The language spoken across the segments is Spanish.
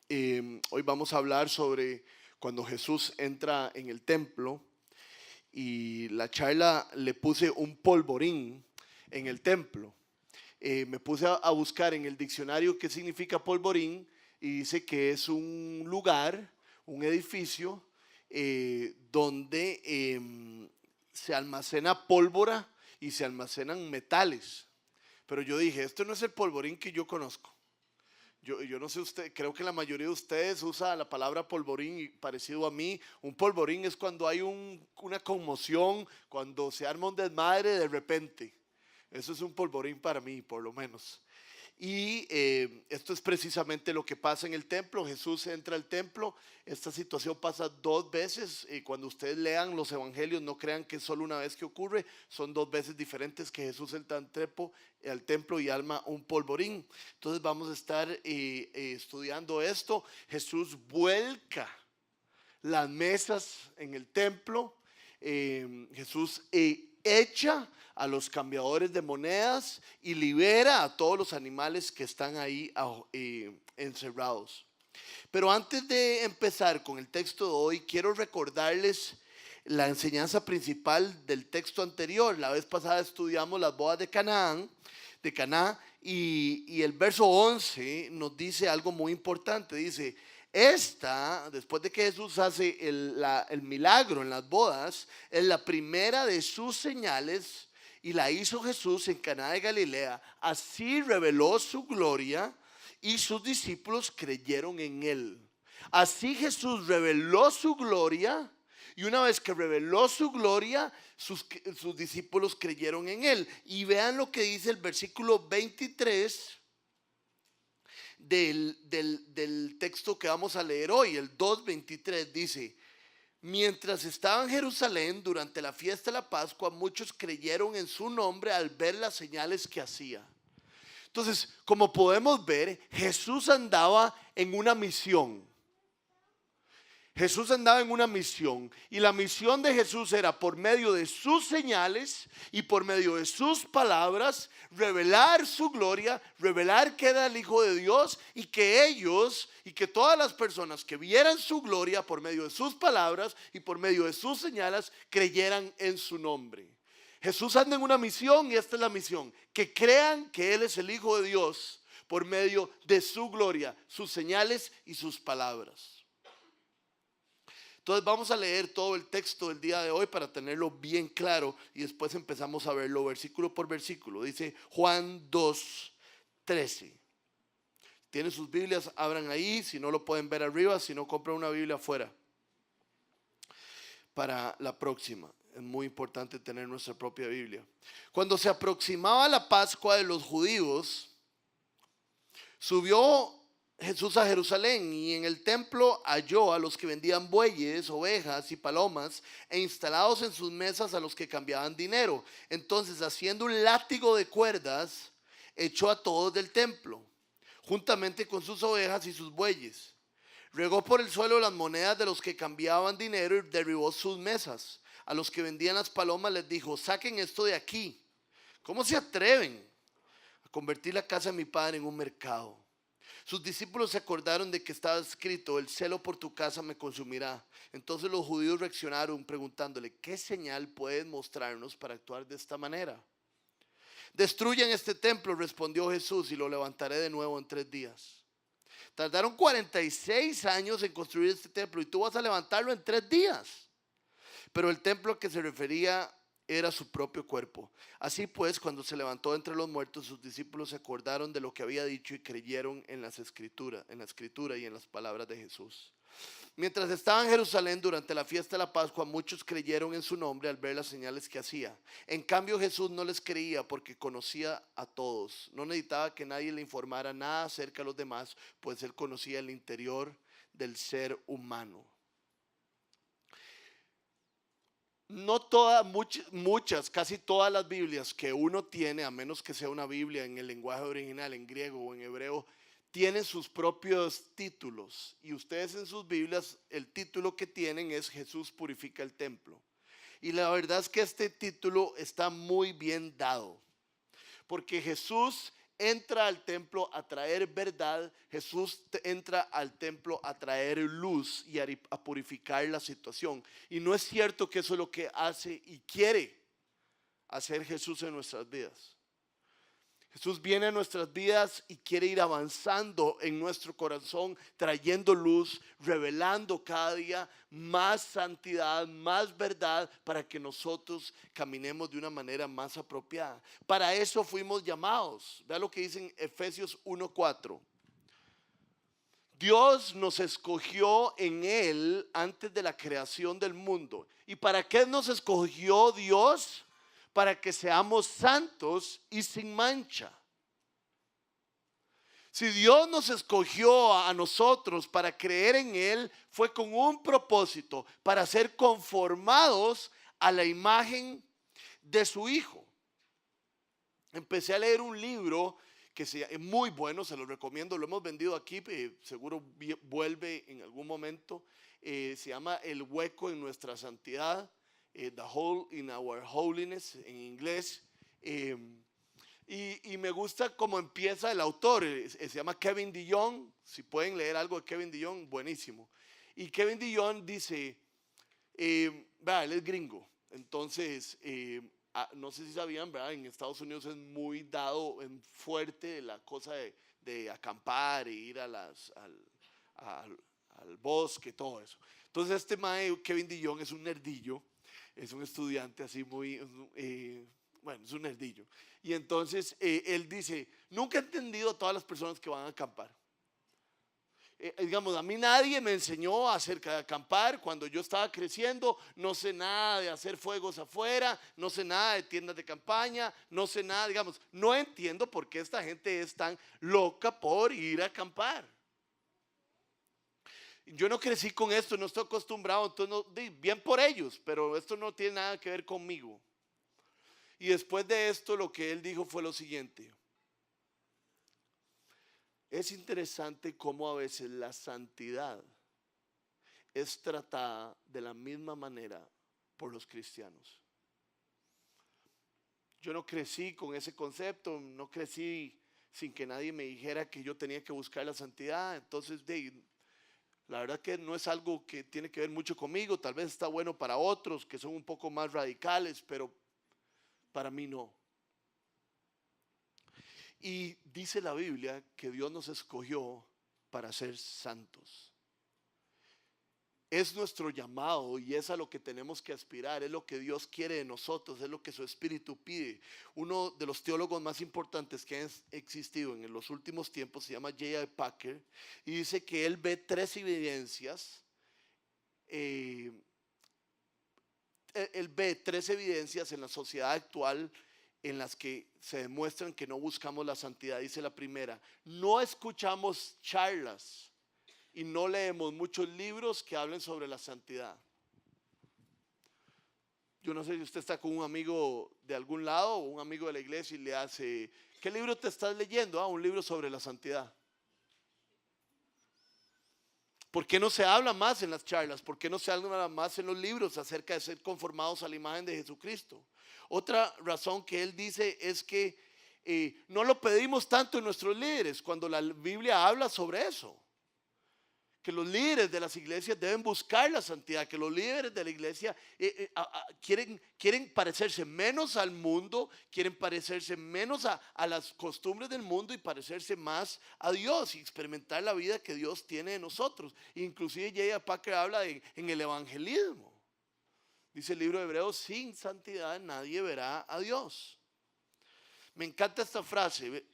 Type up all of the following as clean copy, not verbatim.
Hoy vamos a hablar sobre cuando Jesús entra en el templo y la charla le puse un polvorín en el templo. Me puse a buscar en el diccionario qué significa polvorín y dice que es un lugar, un edificio donde se almacena pólvora y se almacenan metales. Pero yo dije, esto no es el polvorín que yo conozco. Yo no sé usted, creo que la mayoría de ustedes usa la palabra polvorín y parecido a mí. Un polvorín es cuando hay una conmoción, cuando se arma un desmadre de repente. Eso es un polvorín para mí, por lo menos. Y esto es precisamente lo que pasa en el templo. Jesús entra al templo. Esta situación pasa dos veces. Cuando ustedes lean los evangelios, no crean que es solo una vez que ocurre. Son dos veces diferentes que Jesús entra al templo y arma un polvorín. Entonces vamos a estar estudiando esto. Jesús vuelca las mesas en el templo. Jesús echa a los cambiadores de monedas y libera a todos los animales que están ahí encerrados. Pero antes de empezar con el texto de hoy, quiero recordarles la enseñanza principal del texto anterior. La vez pasada estudiamos las bodas de Caná, y el verso 11 nos dice algo muy importante. Dice: después de que Jesús hace el milagro en las bodas, es la primera de sus señales y la hizo Jesús en Caná de Galilea. Así reveló su gloria y sus discípulos creyeron en él. Así Jesús reveló su gloria y una vez que reveló su gloria, sus discípulos creyeron en él. Y vean lo que dice el versículo 23 del texto que vamos a leer hoy, el 2:23, dice: mientras estaba en Jerusalén durante la fiesta de la Pascua, muchos creyeron en su nombre al ver las señales que hacía. Entonces, como podemos ver, Jesús andaba en una misión. Jesús andaba en una misión y la misión de Jesús era, por medio de sus señales y por medio de sus palabras, revelar su gloria, revelar que era el Hijo de Dios, y que ellos y que todas las personas que vieran su gloria por medio de sus palabras y por medio de sus señales creyeran en su nombre. Jesús anda en una misión y esta es la misión: que crean que Él es el Hijo de Dios por medio de su gloria, sus señales y sus palabras. Entonces vamos a leer todo el texto del día de hoy para tenerlo bien claro y después empezamos a verlo versículo por versículo. Dice Juan 2:13. Tienen sus Biblias, abran ahí. Si no, lo pueden ver arriba. Si no, compren una Biblia afuera para la próxima. Es muy importante tener nuestra propia Biblia. Cuando se aproximaba la Pascua de los judíos, subió Jesús a Jerusalén y en el templo halló a los que vendían bueyes, ovejas y palomas, e instalados en sus mesas a los que cambiaban dinero. Entonces, haciendo un látigo de cuerdas, echó a todos del templo, juntamente con sus ovejas y sus bueyes. Regó por el suelo las monedas de los que cambiaban dinero y derribó sus mesas. A los que vendían las palomas les dijo: saquen esto de aquí. ¿Cómo se atreven a convertir la casa de mi padre en un mercado? Sus discípulos se acordaron de que estaba escrito: el celo por tu casa me consumirá. Entonces los judíos reaccionaron preguntándole: ¿qué señal puedes mostrarnos para actuar de esta manera? Destruyan este templo, respondió Jesús, y lo levantaré de nuevo en 3 días. Tardaron 46 años en construir este templo y tú vas a levantarlo en 3 días. Pero el templo al que se refería era su propio cuerpo. Así pues, cuando se levantó entre los muertos, sus discípulos se acordaron de lo que había dicho y creyeron en la escritura y en las palabras de Jesús. Mientras estaba en Jerusalén durante la fiesta de la Pascua, muchos creyeron en su nombre al ver las señales que hacía. En cambio, Jesús no les creía porque conocía a todos. No necesitaba que nadie le informara nada acerca de los demás, pues él conocía el interior del ser humano. No todas, muchas, casi todas las Biblias que uno tiene, a menos que sea una Biblia en el lenguaje original, en griego o en hebreo, tienen sus propios títulos. Y ustedes en sus Biblias, el título que tienen es: Jesús purifica el templo. Y la verdad es que este título está muy bien dado, porque Jesús entra al templo a traer verdad, Jesús entra al templo a traer luz y a purificar la situación. Y no es cierto que eso es lo que hace y quiere hacer Jesús en nuestras vidas. Jesús viene a nuestras vidas y quiere ir avanzando en nuestro corazón, trayendo luz, revelando cada día más santidad, más verdad, para que nosotros caminemos de una manera más apropiada. Para eso fuimos llamados. Vea lo que dice en Efesios 1:4. Dios nos escogió en Él antes de la creación del mundo. ¿Y para qué nos escogió Dios? Para que seamos santos y sin mancha. Si Dios nos escogió a nosotros para creer en Él, fue con un propósito, para ser conformados a la imagen de su Hijo. Empecé a leer un libro que es muy bueno, se lo recomiendo, lo hemos vendido aquí, seguro vuelve en algún momento. Se llama El hueco en nuestra santidad. The Hole in Our Holiness en inglés. Y me gusta cómo empieza el autor. Se llama Kevin DeYoung. Si pueden leer algo de Kevin DeYoung, buenísimo. Y Kevin DeYoung dice, él es gringo. Entonces, no sé si sabían, ¿verdad? En Estados Unidos es muy dado, fuerte la cosa de acampar e ir al bosque, todo eso. Entonces este mae, Kevin DeYoung, es un nerdillo. Es un estudiante así muy, bueno, es un nerdillo. Y entonces él dice, nunca he entendido a todas las personas que van a acampar. Digamos, a mí nadie me enseñó acerca de acampar. Cuando yo estaba creciendo, no sé nada de hacer fuegos afuera, no sé nada de tiendas de campaña, no sé nada, digamos, no entiendo por qué esta gente es tan loca por ir a acampar. Yo no crecí con esto, no estoy acostumbrado, entonces bien por ellos, pero esto no tiene nada que ver conmigo. Y después de esto lo que él dijo fue lo siguiente. Es interesante cómo a veces la santidad es tratada de la misma manera por los cristianos. Yo no crecí con ese concepto, no crecí sin que nadie me dijera que yo tenía que buscar la santidad, entonces la verdad que no es algo que tiene que ver mucho conmigo, tal vez está bueno para otros que son un poco más radicales, pero para mí no. Y dice la Biblia que Dios nos escogió para ser santos. Es nuestro llamado y es a lo que tenemos que aspirar, es lo que Dios quiere de nosotros, es lo que su Espíritu pide. Uno de los teólogos más importantes que han existido en los últimos tiempos se llama J.I. Packer y dice que él ve tres evidencias, él ve tres evidencias en la sociedad actual en las que se demuestran que no buscamos la santidad. Dice la primera, no escuchamos charlas y no leemos muchos libros que hablen sobre la santidad. Yo no sé si usted está con un amigo de algún lado o un amigo de la iglesia y le hace, ¿qué libro te estás leyendo? Un libro sobre la santidad. ¿Por qué no se habla más en las charlas? ¿Por qué no se habla más en los libros acerca de ser conformados a la imagen de Jesucristo? Otra razón que él dice es que no lo pedimos tanto en nuestros líderes cuando la Biblia habla sobre eso. Que los líderes de las iglesias deben buscar la santidad, que los líderes de la iglesia quieren parecerse menos al mundo, quieren parecerse menos a las costumbres del mundo y parecerse más a Dios y experimentar la vida que Dios tiene de nosotros. Inclusive J.I. Packer habla en el evangelismo. Dice el libro de Hebreos, sin santidad nadie verá a Dios. Me encanta esta frase.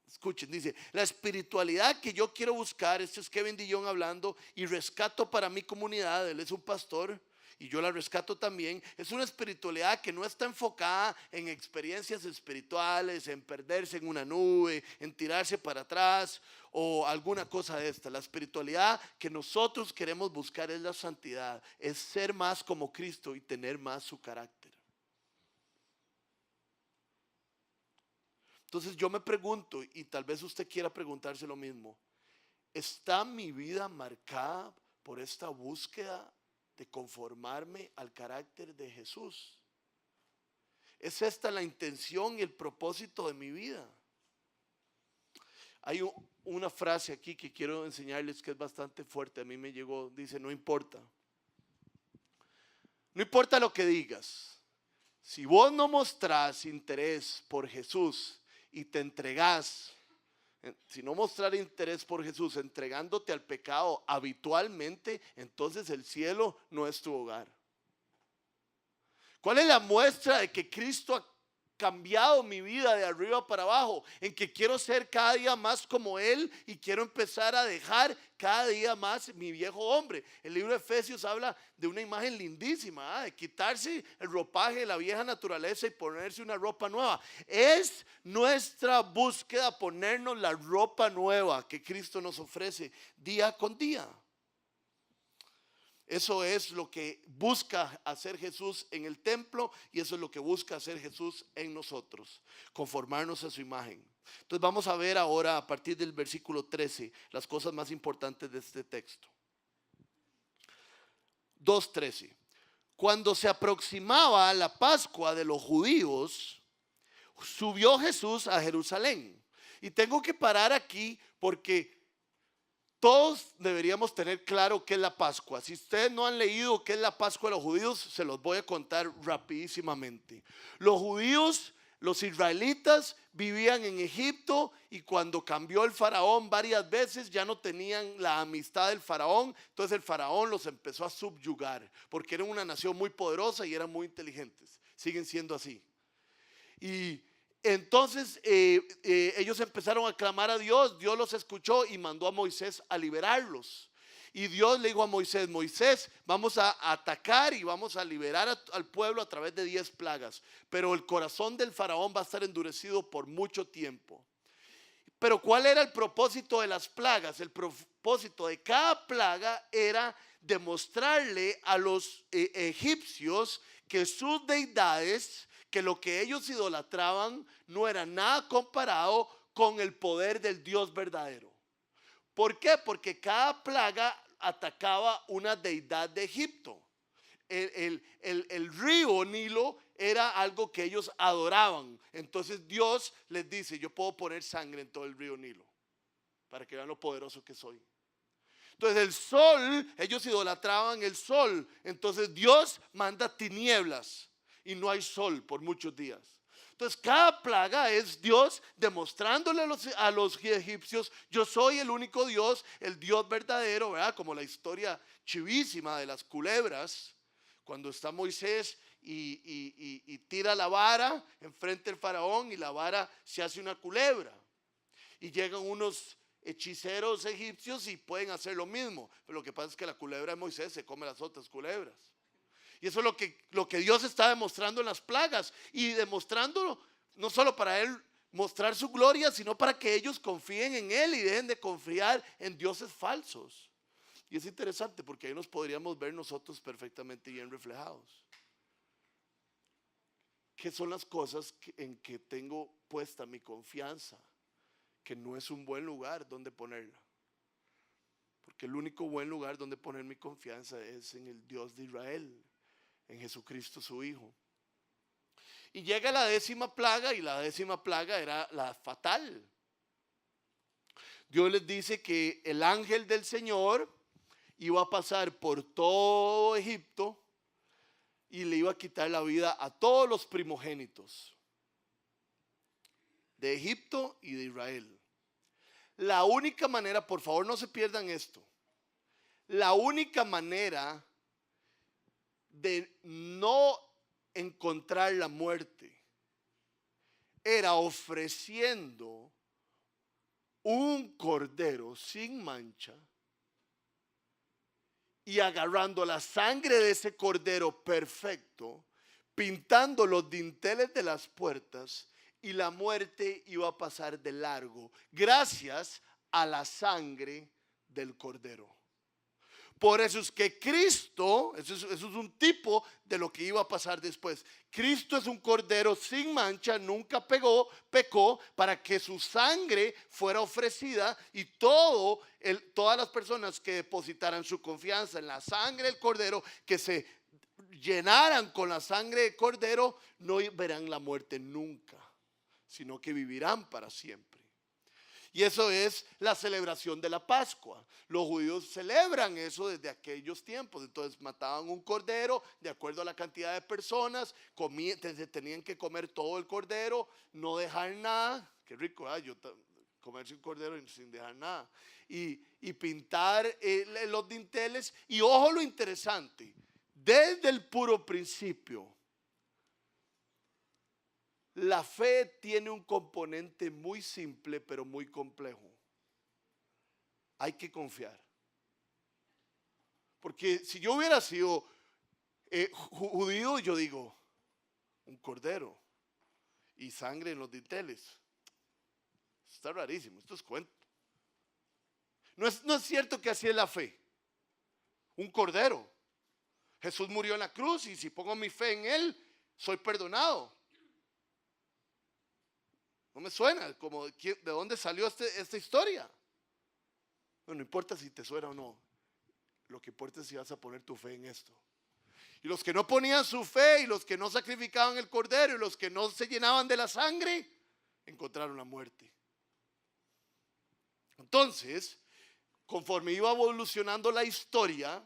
Escuchen, dice, la espiritualidad que yo quiero buscar, este es Kevin DeYoung hablando, y rescato para mi comunidad, él es un pastor, y yo la rescato también, es una espiritualidad que no está enfocada en experiencias espirituales, en perderse en una nube, en tirarse para atrás, o alguna cosa de esta. La espiritualidad que nosotros queremos buscar es la santidad, es ser más como Cristo y tener más su carácter. Entonces yo me pregunto, y tal vez usted quiera preguntarse lo mismo, ¿está mi vida marcada por esta búsqueda de conformarme al carácter de Jesús? ¿Es esta la intención y el propósito de mi vida? Hay una frase aquí que quiero enseñarles que es bastante fuerte, a mí me llegó, dice, no importa lo que digas, si vos no mostrás interés por Jesús y te entregás, si no mostrar interés por Jesús entregándote al pecado habitualmente, entonces el cielo no es tu hogar. ¿Cuál es la muestra de que Cristo ha cambiado mi vida de arriba para abajo? En que quiero ser cada día más como Él y quiero empezar a dejar cada día más mi viejo hombre. El libro de Efesios habla de una imagen lindísima, de quitarse el ropaje de la vieja naturaleza y ponerse una ropa nueva. Es nuestra búsqueda ponernos la ropa nueva que Cristo nos ofrece día con día. Eso es lo que busca hacer Jesús en el templo y eso es lo que busca hacer Jesús en nosotros, conformarnos a su imagen. Entonces vamos a ver ahora a partir del versículo 13 las cosas más importantes de este texto. 2:13. Cuando se aproximaba la Pascua de los judíos, subió Jesús a Jerusalén. Y tengo que parar aquí porque todos deberíamos tener claro qué es la Pascua. Si ustedes no han leído qué es la Pascua de los judíos, se los voy a contar rapidísimamente. Los judíos, los israelitas, vivían en Egipto y cuando cambió el faraón varias veces ya no tenían la amistad del faraón. Entonces el faraón los empezó a subyugar porque eran una nación muy poderosa y eran muy inteligentes. Siguen siendo así. Y entonces ellos empezaron a clamar a Dios, Dios los escuchó y mandó a Moisés a liberarlos. Y Dios le dijo a Moisés, Moisés, vamos a atacar y vamos a liberar al pueblo a través de 10 plagas. Pero el corazón del faraón va a estar endurecido por mucho tiempo. Pero ¿cuál era el propósito de las plagas? El propósito de cada plaga era demostrarle a los egipcios que sus deidades, que lo que ellos idolatraban no era nada comparado con el poder del Dios verdadero. ¿Por qué? Porque cada plaga atacaba una deidad de Egipto. El río Nilo era algo que ellos adoraban. Entonces Dios les dice, yo puedo poner sangre en todo el río Nilo para que vean lo poderoso que soy. Entonces el sol, ellos idolatraban el sol. Entonces Dios manda tinieblas y no hay sol por muchos días. Entonces cada plaga es Dios demostrándole a los egipcios, yo soy el único Dios, el Dios verdadero, ¿verdad? Como la historia chivísima de las culebras, cuando está Moisés y tira la vara enfrente del faraón y la vara se hace una culebra. Y llegan unos hechiceros egipcios y pueden hacer lo mismo. Pero lo que pasa es que la culebra de Moisés se come las otras culebras. Y eso es lo que Dios está demostrando en las plagas. Y demostrándolo no solo para Él mostrar su gloria, sino para que ellos confíen en Él y dejen de confiar en dioses falsos. Y es interesante porque ahí nos podríamos ver nosotros perfectamente bien reflejados. ¿Qué son las cosas en que tengo puesta mi confianza? Que no es un buen lugar donde ponerla. Porque el único buen lugar donde poner mi confianza es en el Dios de Israel, en Jesucristo su Hijo. Y llega la 10ª plaga y la 10ª plaga era la fatal. Dios les dice que el ángel del Señor iba a pasar por todo Egipto y le iba a quitar la vida a todos los primogénitos de Egipto y de Israel. La única manera, por favor no se pierdan esto, la única manera de no encontrar la muerte era ofreciendo un cordero sin mancha y agarrando la sangre de ese cordero perfecto, pintando los dinteles de las puertas, y la muerte iba a pasar de largo gracias a la sangre del cordero. Por eso es que Cristo, eso es un tipo de lo que iba a pasar después. Cristo es un cordero sin mancha, nunca pecó, para que su sangre fuera ofrecida y todas las personas que depositaran su confianza en la sangre del cordero, que se llenaran con la sangre del cordero, no verán la muerte nunca, sino que vivirán para siempre. Y eso es la celebración de la Pascua. Los judíos celebran eso desde aquellos tiempos. Entonces mataban un cordero de acuerdo a la cantidad de personas, tenían que comer todo el cordero, no dejar nada. Qué rico, comerse un cordero sin dejar nada. Y pintar los dinteles. Y ojo lo interesante, desde el puro principio, la fe tiene un componente muy simple pero muy complejo. Hay que confiar. Porque si yo hubiera sido judío, yo digo, un cordero y sangre en los dinteles. Está rarísimo, esto es cuento. No es cierto que así es la fe. Un cordero. Jesús murió en la cruz y si pongo mi fe en Él, soy perdonado. No me suena, como de dónde salió esta historia. No importa si te suena o no. Lo que importa es si vas a poner tu fe en esto. Y los que no ponían su fe, y los que no sacrificaban el cordero, y los que no se llenaban de la sangre, encontraron la muerte. Entonces, conforme iba evolucionando la historia,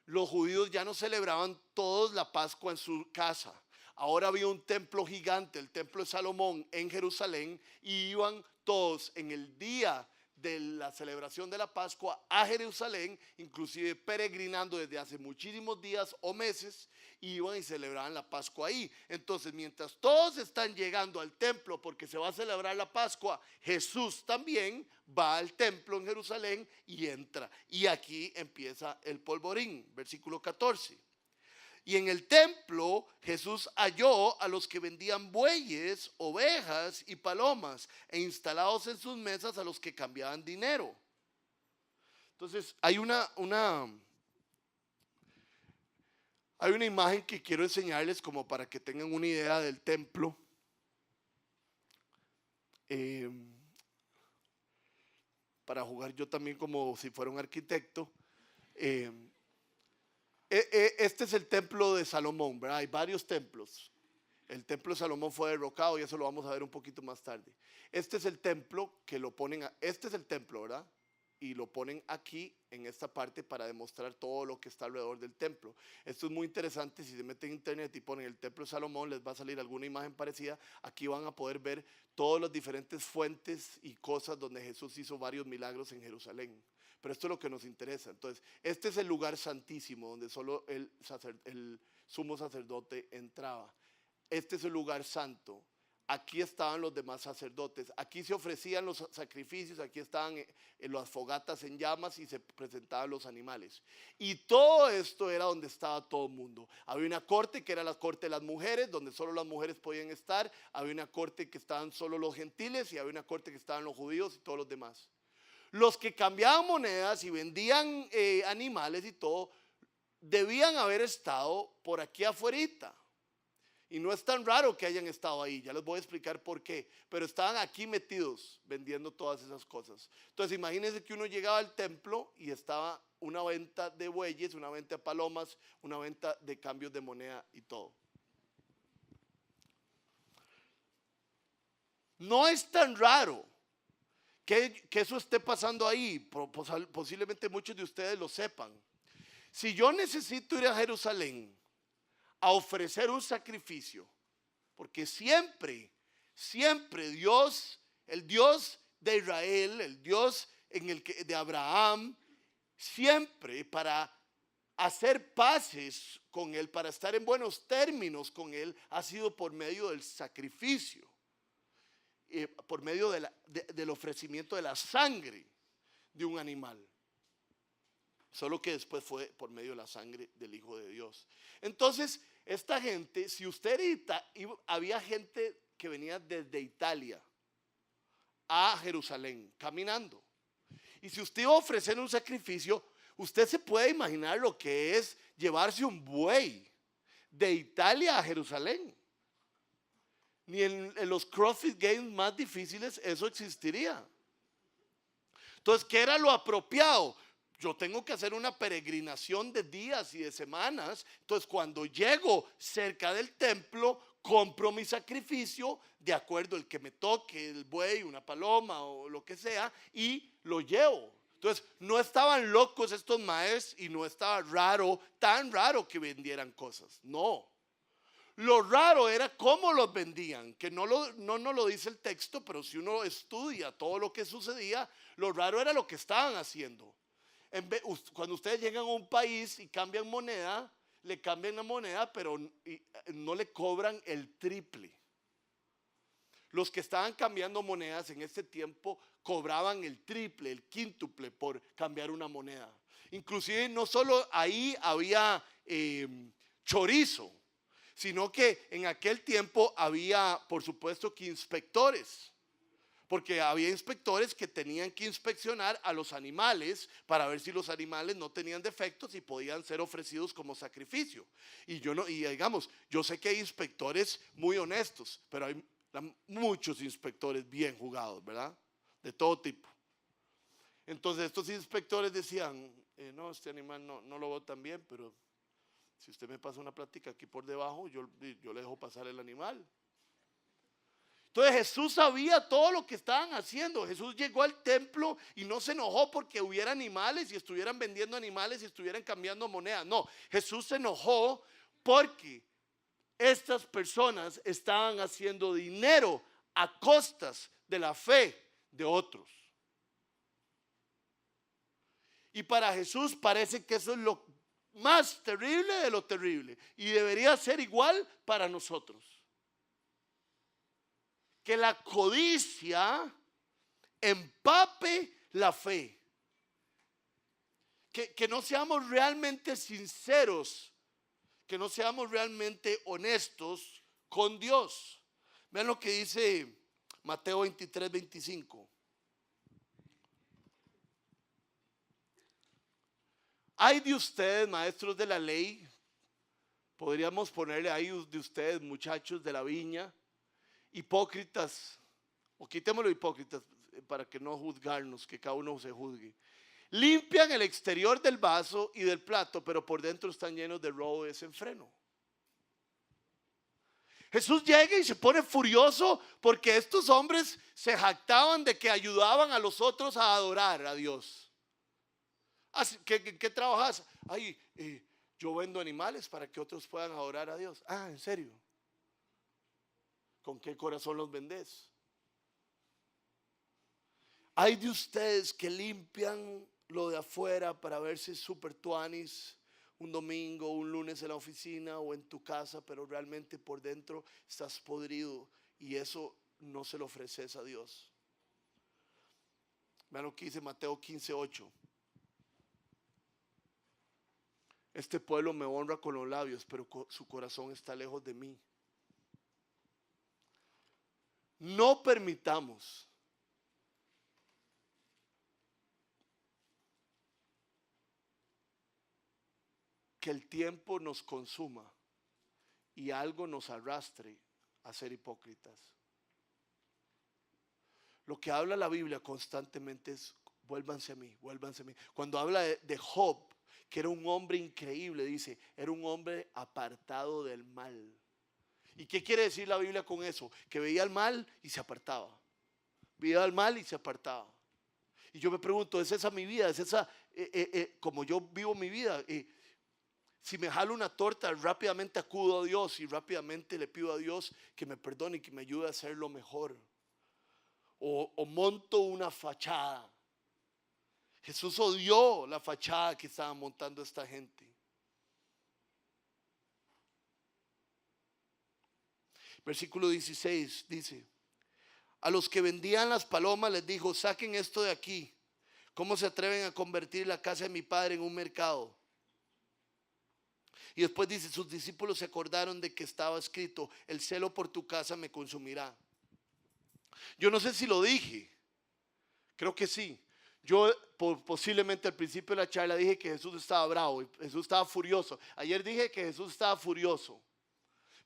los judíos ya no celebraban todos la Pascua en su casa. Ahora había un templo gigante, el templo de Salomón en Jerusalén, y iban todos en el día de la celebración de la Pascua a Jerusalén, inclusive peregrinando desde hace muchísimos días o meses, iban y celebraban la Pascua ahí. Entonces, mientras todos están llegando al templo porque se va a celebrar la Pascua, Jesús también va al templo en Jerusalén y entra. Y aquí empieza el polvorín, versículo 14. Y en el templo Jesús halló a los que vendían bueyes, ovejas y palomas, e instalados en sus mesas a los que cambiaban dinero. Entonces hay una imagen que quiero enseñarles como para que tengan una idea del templo. Para jugar yo también como si fuera un arquitecto. Este es el templo de Salomón, ¿verdad? Hay varios templos. El templo de Salomón fue derrocado y eso lo vamos a ver un poquito más tarde. Este es el templo que lo ponen, este es el templo, ¿verdad? Y lo ponen aquí en esta parte para demostrar todo lo que está alrededor del templo. Esto es muy interesante. Si se meten en internet y ponen el templo de Salomón, les va a salir alguna imagen parecida. Aquí van a poder ver todas las diferentes fuentes y cosas donde Jesús hizo varios milagros en Jerusalén. Pero esto es lo que nos interesa. Entonces, este es el lugar santísimo donde solo el sumo sacerdote entraba. Este es el lugar santo. Aquí estaban los demás sacerdotes. Aquí se ofrecían los sacrificios. Aquí estaban las fogatas en llamas y se presentaban los animales. Y todo esto era donde estaba todo el mundo. Había una corte que era la corte de las mujeres, donde solo las mujeres podían estar. Había una corte que estaban solo los gentiles y había una corte que estaban los judíos y todos los demás. Los que cambiaban monedas y vendían animales y todo, debían haber estado por aquí afuerita. Y no es tan raro que hayan estado ahí, ya les voy a explicar por qué. Pero estaban aquí metidos vendiendo todas esas cosas. Entonces imagínense que uno llegaba al templo y estaba una venta de bueyes, una venta de palomas, una venta de cambios de moneda y todo. No es tan raro que eso esté pasando ahí. Posiblemente muchos de ustedes lo sepan. Si yo necesito ir a Jerusalén a ofrecer un sacrificio, porque siempre Dios, el Dios de Israel, el Dios de Abraham, siempre para hacer paces con Él, para estar en buenos términos con Él, ha sido por medio del sacrificio. Por medio del ofrecimiento de la sangre de un animal. Solo que después fue por medio de la sangre del Hijo de Dios. Entonces, esta gente, si usted había gente que venía desde Italia a Jerusalén caminando. Y si usted iba a ofrecer un sacrificio, usted se puede imaginar lo que es llevarse un buey de Italia a Jerusalén. Ni en los CrossFit Games más difíciles eso existiría. Entonces, ¿qué era lo apropiado? Yo tengo que hacer una peregrinación de días y de semanas. Entonces, cuando llego cerca del templo, compro mi sacrificio de acuerdo al que me toque, el buey, una paloma o lo que sea, y lo llevo. Entonces, no estaban locos estos maes y no estaba raro, tan raro que vendieran cosas. No. Lo raro era cómo los vendían, que no lo dice el texto, pero si uno estudia todo lo que sucedía, lo raro era lo que estaban haciendo. Cuando ustedes llegan a un país y cambian moneda, le cambian la moneda, pero no le cobran el triple. Los que estaban cambiando monedas en ese tiempo cobraban el triple, el quíntuple por cambiar una moneda. Inclusive no solo ahí había chorizo, sino que en aquel tiempo había, por supuesto, que inspectores. Porque había inspectores que tenían que inspeccionar a los animales para ver si los animales no tenían defectos y podían ser ofrecidos como sacrificio. Y digamos, yo sé que hay inspectores muy honestos, pero hay muchos inspectores bien jugados, ¿verdad? De todo tipo. Entonces estos inspectores decían, no, este animal no lo veo tan bien, pero si usted me pasa una plática aquí por debajo, yo le dejo pasar el animal. Entonces Jesús sabía todo lo que estaban haciendo. Jesús llegó al templo y no se enojó porque hubiera animales y estuvieran vendiendo animales y estuvieran cambiando monedas. No, Jesús se enojó porque estas personas estaban haciendo dinero a costas de la fe de otros. Y para Jesús parece que eso es lo más terrible de lo terrible. Y debería ser igual para nosotros. Que la codicia empape la fe. Que no seamos realmente sinceros, que no seamos realmente honestos con Dios. Vean lo que dice Mateo 23, 25. Hay de ustedes, maestros de la ley, podríamos ponerle ahí de ustedes, muchachos de la viña, hipócritas, o quitémoslo hipócritas para que no juzgarnos, que cada uno se juzgue. Limpian el exterior del vaso y del plato, pero por dentro están llenos de robo y desenfreno. Jesús llega y se pone furioso porque estos hombres se jactaban de que ayudaban a los otros a adorar a Dios. ¿Qué trabajas? Ay, yo vendo animales para que otros puedan adorar a Dios. Ah, ¿en serio? ¿Con qué corazón los vendés? Hay de ustedes que limpian lo de afuera para verse super tuanis un domingo, un lunes en la oficina o en tu casa, pero realmente por dentro estás podrido y eso no se lo ofreces a Dios. Vean lo que dice Mateo 15:8. Este pueblo me honra con los labios, pero su corazón está lejos de mí. No permitamos que el tiempo nos consuma y algo nos arrastre a ser hipócritas. Lo que habla la Biblia constantemente es vuélvanse a mí, vuélvanse a mí. Cuando habla de Job, que era un hombre increíble, dice, era un hombre apartado del mal. ¿Y qué quiere decir la Biblia con eso? Que veía el mal y se apartaba. Veía el mal y se apartaba. Y yo me pregunto, ¿es esa mi vida? ¿Es esa como yo vivo mi vida? Si me jalo una torta, rápidamente acudo a Dios y rápidamente le pido a Dios que me perdone y que me ayude a hacerlo mejor. O monto una fachada. Jesús odió la fachada que estaba montando esta gente. Versículo 16 dice: a los que vendían las palomas les dijo, saquen esto de aquí. ¿Cómo se atreven a convertir la casa de mi padre en un mercado? Y después dice, sus discípulos se acordaron de que estaba escrito, el celo por tu casa me consumirá. Yo no sé si lo dije, creo que sí. Yo posiblemente al principio de la charla dije que Jesús estaba bravo, Jesús estaba furioso. Ayer dije que Jesús estaba furioso,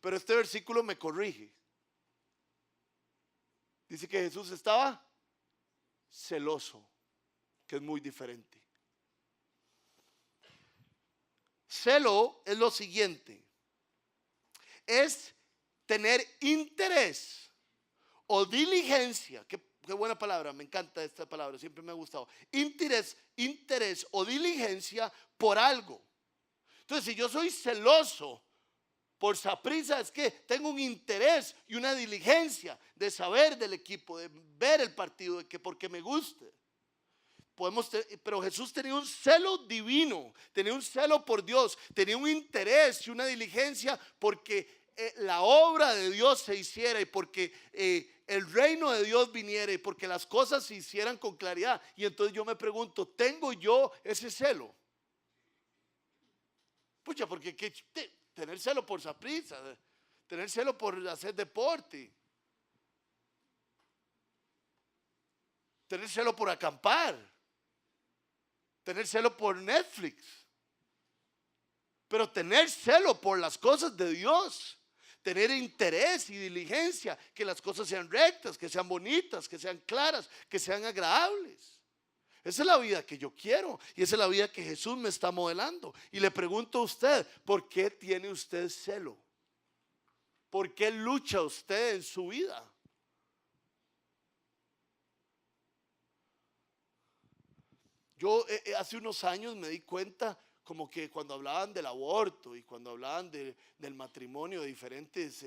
pero este versículo me corrige. Dice que Jesús estaba celoso, que es muy diferente. Celo es lo siguiente, es tener interés o diligencia, qué buena palabra, me encanta esta palabra, siempre me ha gustado. Interés o diligencia por algo. Entonces, si yo soy celoso por Saprissa, es que tengo un interés y una diligencia de saber del equipo, de ver el partido, de que porque me guste. Pero Jesús tenía un celo divino, tenía un celo por Dios, tenía un interés y una diligencia porque la obra de Dios se hiciera y porque el reino de Dios viniera y porque las cosas se hicieran con claridad. Y entonces yo me pregunto, ¿tengo yo ese celo? Pucha, porque tener celo por Saprissa, tener celo por hacer deporte, tener celo por acampar, tener celo por Netflix, pero tener celo por las cosas de Dios, tener interés y diligencia, que las cosas sean rectas, que sean bonitas, que sean claras, que sean agradables. Esa es la vida que yo quiero y esa es la vida que Jesús me está modelando. Y le pregunto a usted, ¿por qué tiene usted celo? ¿Por qué lucha usted en su vida? Yo hace unos años me di cuenta como que cuando hablaban del aborto y cuando hablaban del matrimonio de diferentes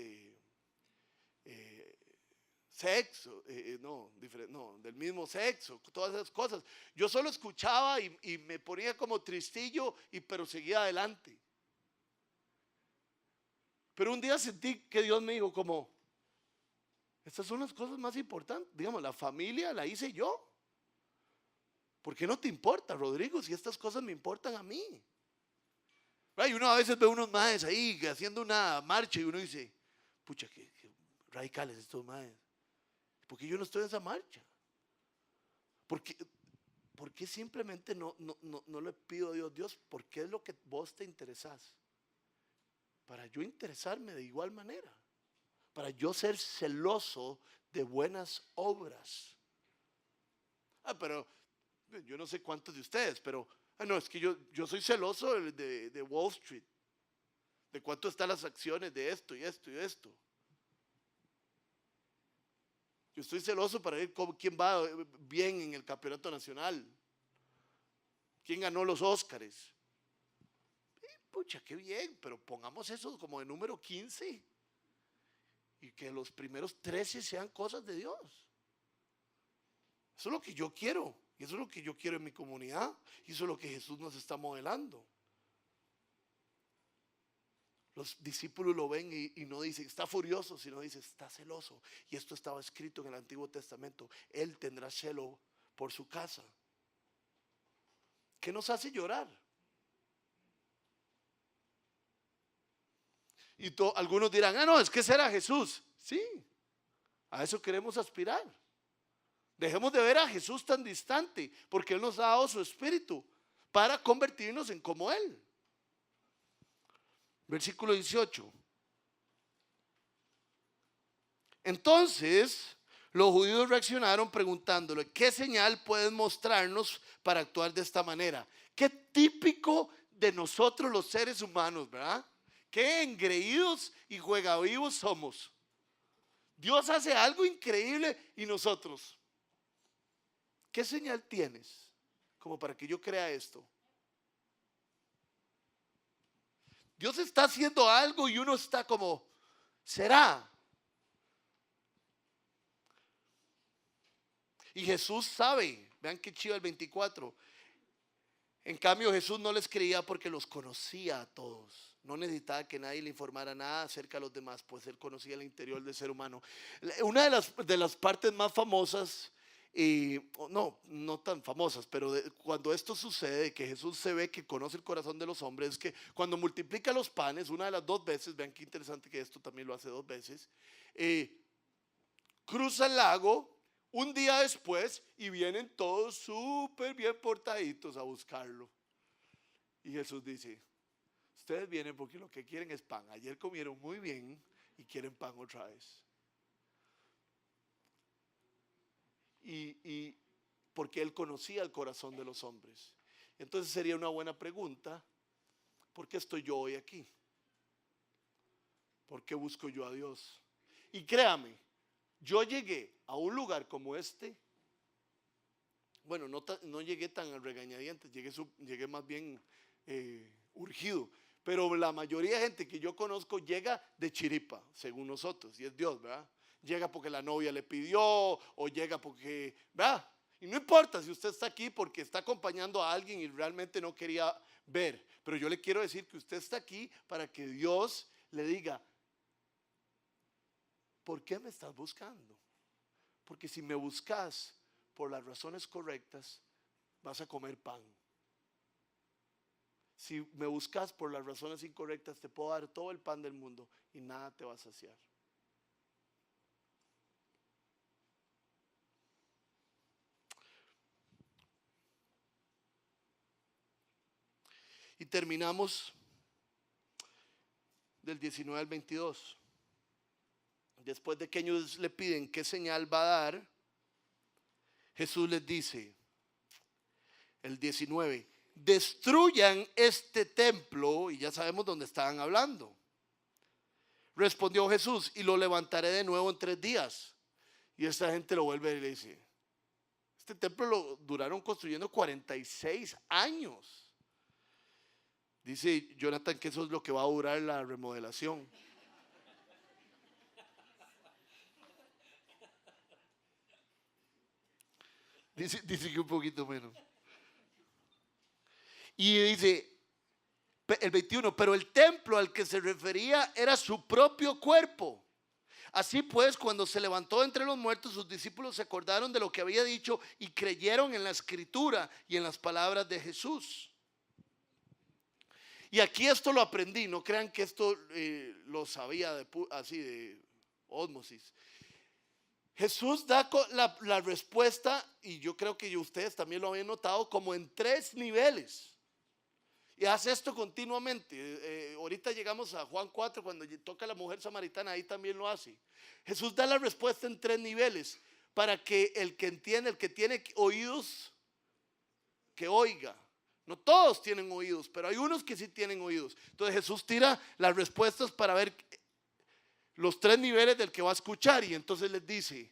sexo, del mismo sexo, todas esas cosas. Yo solo escuchaba y me ponía como tristillo, pero seguía adelante. Pero un día sentí que Dios me dijo como, estas son las cosas más importantes. Digamos, la familia la hice yo. ¿Por qué no te importa, Rodrigo, si estas cosas me importan a mí? Y uno a veces ve unos maes ahí haciendo una marcha y uno dice, pucha, qué radicales estos maes. ¿Por qué yo no estoy en esa marcha? ¿Por qué simplemente no le pido a Dios, ¿por qué es lo que vos te interesás? Para yo interesarme de igual manera, para yo ser celoso de buenas obras. Pero yo no sé cuántos de ustedes, pero no, es que yo soy celoso de Wall Street, de cuánto están las acciones de esto y esto y esto. Yo estoy celoso para ver quién va bien en el campeonato nacional, quién ganó los Óscares. Pucha, qué bien, pero pongamos eso como de número 15 y que los primeros 13 sean cosas de Dios. Eso es lo que yo quiero y eso es lo que yo quiero en mi comunidad y eso es lo que Jesús nos está modelando. Los discípulos lo ven y no dicen está furioso, sino dicen está celoso. Y esto estaba escrito en el Antiguo Testamento. Él tendrá celo por su casa. ¿Qué nos hace llorar? Y algunos dirán, no, es que será Jesús. Sí, a eso queremos aspirar. Dejemos de ver a Jesús tan distante, porque Él nos ha dado su espíritu para convertirnos en como Él. Versículo 18. Entonces los judíos reaccionaron preguntándole, ¿qué señal puedes mostrarnos para actuar de esta manera? Qué típico de nosotros los seres humanos, ¿verdad? Qué engreídos y juegavivos somos. Dios hace algo increíble y nosotros, ¿qué señal tienes como para que yo crea esto? Dios está haciendo algo y uno está como, ¿será? Y Jesús sabe, vean qué chido el 24. En cambio Jesús no les creía porque los conocía a todos. No necesitaba que nadie le informara nada acerca de los demás, pues Él conocía el interior del ser humano. Una de las partes más famosas, no tan famosas, pero cuando esto sucede, que Jesús se ve que conoce el corazón de los hombres, es que cuando multiplica los panes, una de las dos veces, vean qué interesante que esto también lo hace dos veces, cruza el lago un día después y vienen todos súper bien portaditos a buscarlo. Y Jesús dice, ustedes vienen porque lo que quieren es pan. Ayer comieron muy bien y quieren pan otra vez. Y porque Él conocía el corazón de los hombres. Entonces sería una buena pregunta, ¿por qué estoy yo hoy aquí? ¿Por qué busco yo a Dios? Y créame, yo llegué a un lugar como este. Bueno, no llegué tan al regañadientes, llegué más bien urgido. Pero la mayoría de gente que yo conozco llega de chiripa, según nosotros, y es Dios, ¿verdad? Llega porque la novia le pidió, o llega porque, ¿verdad? Y no importa si usted está aquí porque está acompañando a alguien y realmente no quería ver. Pero yo le quiero decir que usted está aquí para que Dios le diga, ¿por qué me estás buscando? Porque si me buscas por las razones correctas, vas a comer pan. Si me buscas por las razones incorrectas, te puedo dar todo el pan del mundo y nada te va a saciar. Y terminamos del 19 al 22. Después de que ellos le piden qué señal va a dar, Jesús les dice, el 19, destruyan este templo, y ya sabemos dónde estaban hablando. Respondió Jesús, y lo levantaré de nuevo en 3 días. Y esta gente lo vuelve y le dice, este templo lo duraron construyendo 46 años. Dice Jonathan que eso es lo que va a durar la remodelación. Dice que un poquito menos. Y dice el 21, pero el templo al que se refería era su propio cuerpo. Así pues, cuando se levantó entre los muertos, sus discípulos se acordaron de lo que había dicho y creyeron en la escritura y en las palabras de Jesús. Y aquí esto lo aprendí, no crean que esto lo sabía así de ósmosis. Jesús da la respuesta, y yo creo que ustedes también lo habían notado, como en 3 niveles. Y hace esto continuamente. Ahorita llegamos a Juan 4, cuando toca a la mujer samaritana, ahí también lo hace. Jesús da la respuesta en 3 niveles, para que el que entiende, el que tiene oídos, que oiga. No todos tienen oídos, pero hay unos que sí tienen oídos. Entonces Jesús tira las respuestas para ver los 3 niveles del que va a escuchar. Y entonces les dice,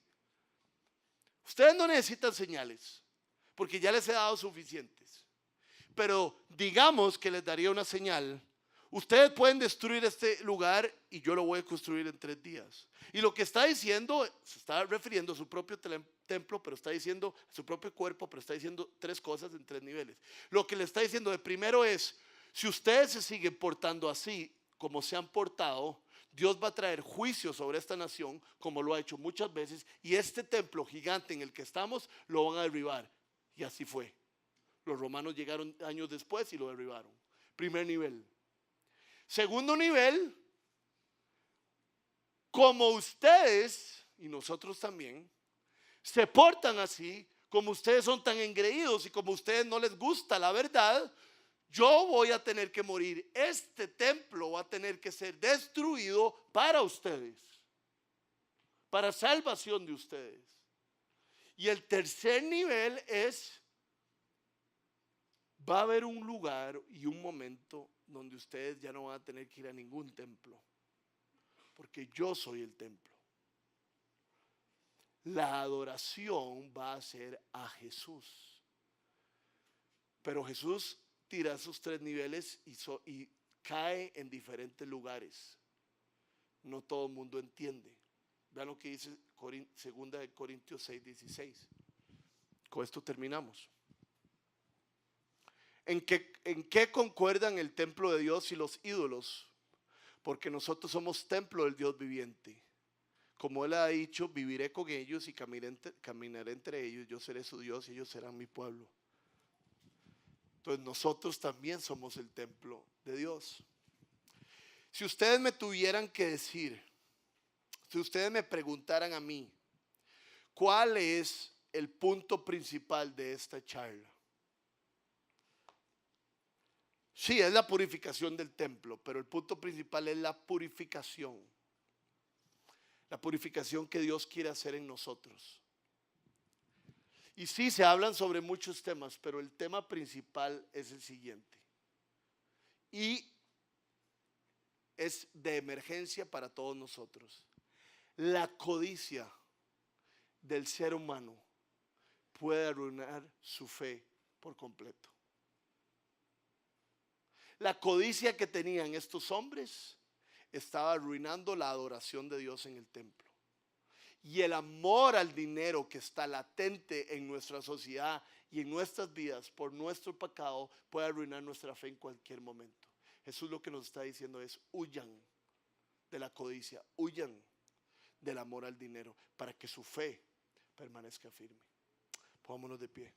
ustedes no necesitan señales, porque ya les he dado suficientes. Pero digamos que les daría una señal. Ustedes pueden destruir este lugar y yo lo voy a construir en 3 días. Y lo que está diciendo, se está refiriendo a su propio templo, pero está diciendo a su propio cuerpo, pero está diciendo 3 cosas en 3 niveles. Lo que le está diciendo de primero es, si ustedes se siguen portando así como se han portado, Dios va a traer juicio sobre esta nación, como lo ha hecho muchas veces, y este templo gigante en el que estamos lo van a derribar. Y así fue. Los romanos llegaron años después y lo derribaron. Primer nivel. Segundo nivel, como ustedes y nosotros también se portan así, como ustedes son tan engreídos y como a ustedes no les gusta la verdad, yo voy a tener que morir. Este templo va a tener que ser destruido para ustedes, para salvación de ustedes. Y el tercer nivel es, va a haber un lugar y un momento donde ustedes ya no van a tener que ir a ningún templo, porque yo soy el templo. La adoración va a ser a Jesús. Pero Jesús tira esos 3 niveles y cae en diferentes lugares. No todo el mundo entiende. Vean lo que dice 2 Corintios 6:16. Con esto terminamos. ¿En qué concuerdan el templo de Dios y los ídolos? Porque nosotros somos templo del Dios viviente. Como Él ha dicho, viviré con ellos y caminaré entre ellos. Yo seré su Dios y ellos serán mi pueblo. Entonces nosotros también somos el templo de Dios. Si ustedes me tuvieran que decir, si ustedes me preguntaran a mí, ¿cuál es el punto principal de esta charla? Sí, es la purificación del templo, pero el punto principal es la purificación. La purificación que Dios quiere hacer en nosotros. Y sí, se hablan sobre muchos temas, pero el tema principal es el siguiente. Y es de emergencia para todos nosotros. La codicia del ser humano puede arruinar su fe por completo. La codicia que tenían estos hombres estaba arruinando la adoración de Dios en el templo. Y el amor al dinero que está latente en nuestra sociedad y en nuestras vidas por nuestro pecado puede arruinar nuestra fe en cualquier momento. Jesús lo que nos está diciendo es: huyan de la codicia, huyan del amor al dinero para que su fe permanezca firme. Pongámonos de pie.